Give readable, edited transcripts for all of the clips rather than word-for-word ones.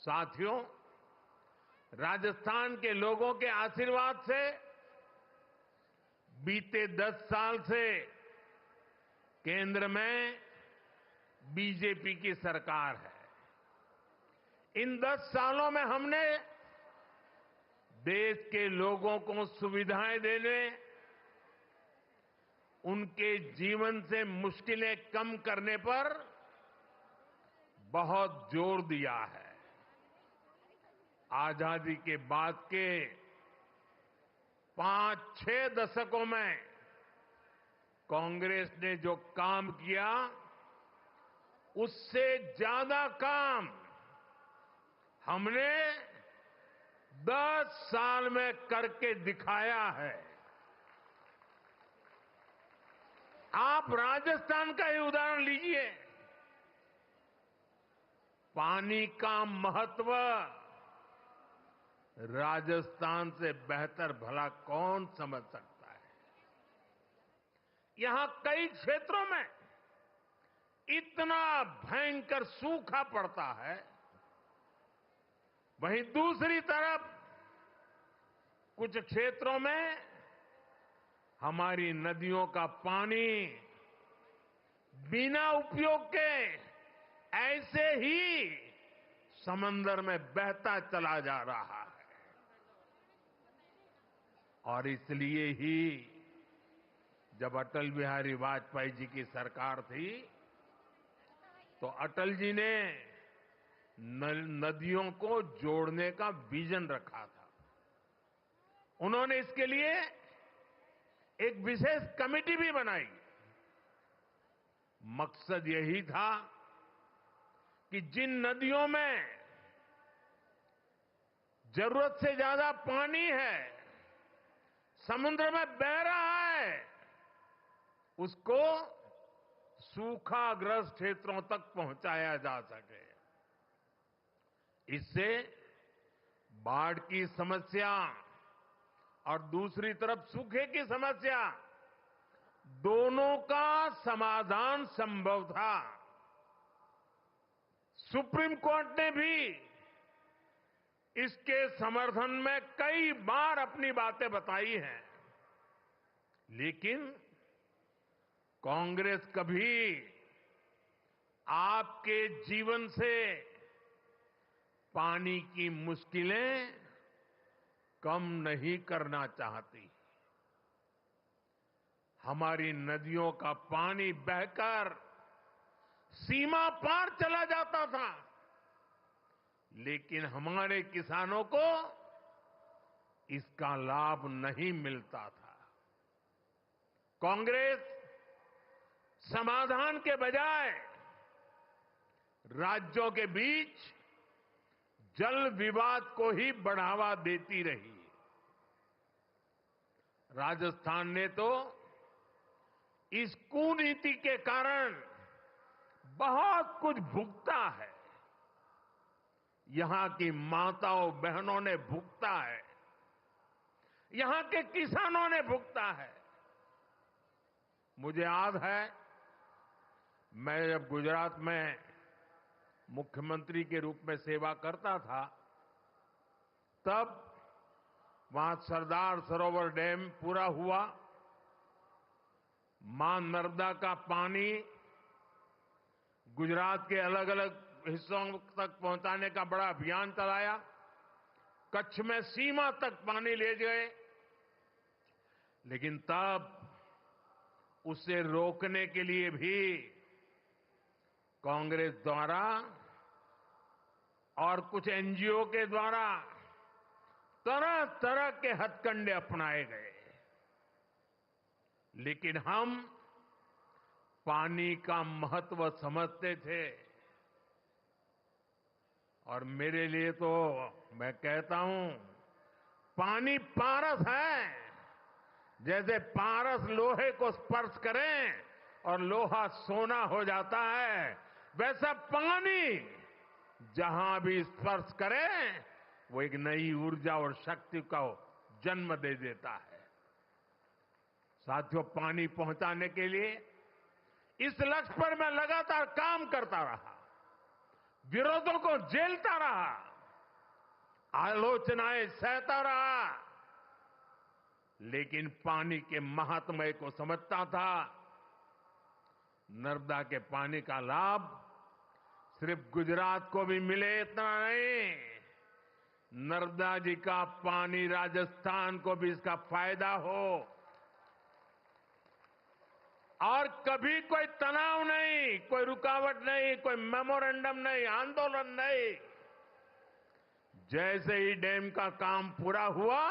साथियों, राजस्थान के लोगों के आशीर्वाद से बीते 10 साल से केंद्र में बीजेपी की सरकार है। इन 10 सालों में हमने देश के लोगों को सुविधाएं देने, उनके जीवन से मुश्किलें कम करने पर बहुत जोर दिया है। आजादी के बाद के 5-6 दशकों में कांग्रेस ने जो काम किया, उससे ज्यादा काम हमने 10 साल में करके दिखाया है। आप राजस्थान का ही उदाहरण लीजिए। पानी का महत्व राजस्थान से बेहतर भला कौन समझ सकता है। यहां कई क्षेत्रों में इतना भयंकर सूखा पड़ता है, वहीं दूसरी तरफ कुछ क्षेत्रों में हमारी नदियों का पानी बिना उपयोग के ऐसे ही समंदर में बहता चला जा रहा है। और इसलिए ही जब अटल बिहारी वाजपेयी जी की सरकार थी, तो अटल जी ने नदियों को जोड़ने का विजन रखा था। उन्होंने इसके लिए एक विशेष कमेटी भी बनाई। मकसद यही था कि जिन नदियों में जरूरत से ज्यादा पानी है, समुद्र में बह रहा है, उसको सूखाग्रस्त क्षेत्रों तक पहुंचाया जा सके। इससे बाढ़ की समस्या और दूसरी तरफ सूखे की समस्या, दोनों का समाधान संभव था। सुप्रीम कोर्ट ने भी इसके समर्थन में कई बार अपनी बातें बताई हैं, लेकिन कांग्रेस कभी आपके जीवन से पानी की मुश्किलें कम नहीं करना चाहती। हमारी नदियों का पानी बहकर सीमा पार चला जाता था, लेकिन हमारे किसानों को इसका लाभ नहीं मिलता था। कांग्रेस समाधान के बजाय राज्यों के बीच जल विवाद को ही बढ़ावा देती रही। राजस्थान ने तो इस कुनीति के कारण बहुत कुछ भुगता है। यहां की माताओं बहनों ने भुगता है, यहां के किसानों ने भुगता है। मुझे याद है, मैं जब गुजरात में मुख्यमंत्री के रूप में सेवा करता था, तब वहां सरदार सरोवर डैम पूरा हुआ। मां नर्मदा का पानी गुजरात के अलग अलग हिस्सों तक पहुंचाने का बड़ा अभियान चलाया। कच्छ में सीमा तक पानी ले गए, लेकिन तब उसे रोकने के लिए भी कांग्रेस द्वारा और कुछ एनजीओ के द्वारा तरह तरह के हथकंडे अपनाए गए। लेकिन हम पानी का महत्व समझते थे, और मेरे लिए तो मैं कहता हूं, पानी पारस है। जैसे पारस लोहे को स्पर्श करें और लोहा सोना हो जाता है, वैसा पानी जहां भी स्पर्श करे, वो एक नई ऊर्जा और शक्ति को जन्म दे देता है। साथियों, पानी पहुंचाने के लिए इस लक्ष्य पर मैं लगातार काम करता रहा, विरोधों को झेलता रहा, आलोचनाएं सहता रहा, लेकिन पानी के महात्म्य को समझता था। नर्मदा के पानी का लाभ सिर्फ गुजरात को भी मिले इतना नहीं, नर्मदा जी का पानी राजस्थान को भी इसका फायदा हो। और कभी कोई तनाव नहीं, कोई रुकावट नहीं, कोई मेमोरेंडम नहीं, आंदोलन नहीं। जैसे ही डैम का काम पूरा हुआ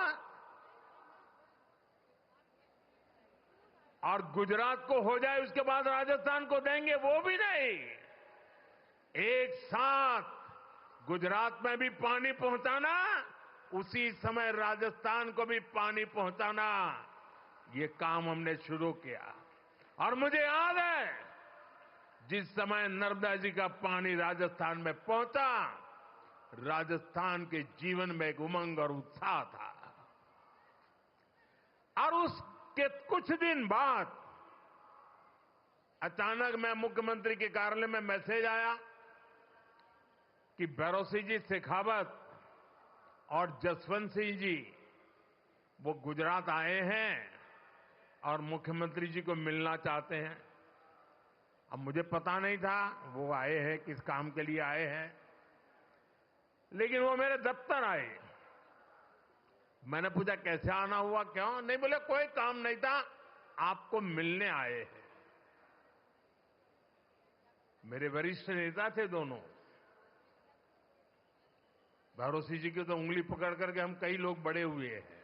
और गुजरात को हो जाए उसके बाद राजस्थान को देंगे, वो भी नहीं। एक साथ गुजरात में भी पानी पहुंचाना, उसी समय राजस्थान को भी पानी पहुंचाना, ये काम हमने शुरू किया। और मुझे याद है जिस समय नर्मदा जी का पानी राजस्थान में पहुंचा, राजस्थान के जीवन में एक उमंग और उत्साह था। और उसके कुछ दिन बाद अचानक मैं मुख्यमंत्री के कार्यालय में मैसेज आया कि भैरों जी शेखावत और जसवंत सिंह जी वो गुजरात आए हैं और मुख्यमंत्री जी को मिलना चाहते हैं। अब मुझे पता नहीं था वो आए हैं, किस काम के लिए आए हैं, लेकिन वो मेरे दफ्तर आए। मैंने पूछा कैसे आना हुआ, क्यों? नहीं, बोले कोई काम नहीं था, आपको मिलने आए हैं। मेरे वरिष्ठ नेता थे दोनों। भैरों जी की तो उंगली पकड़ करके हम कई लोग बड़े हुए हैं।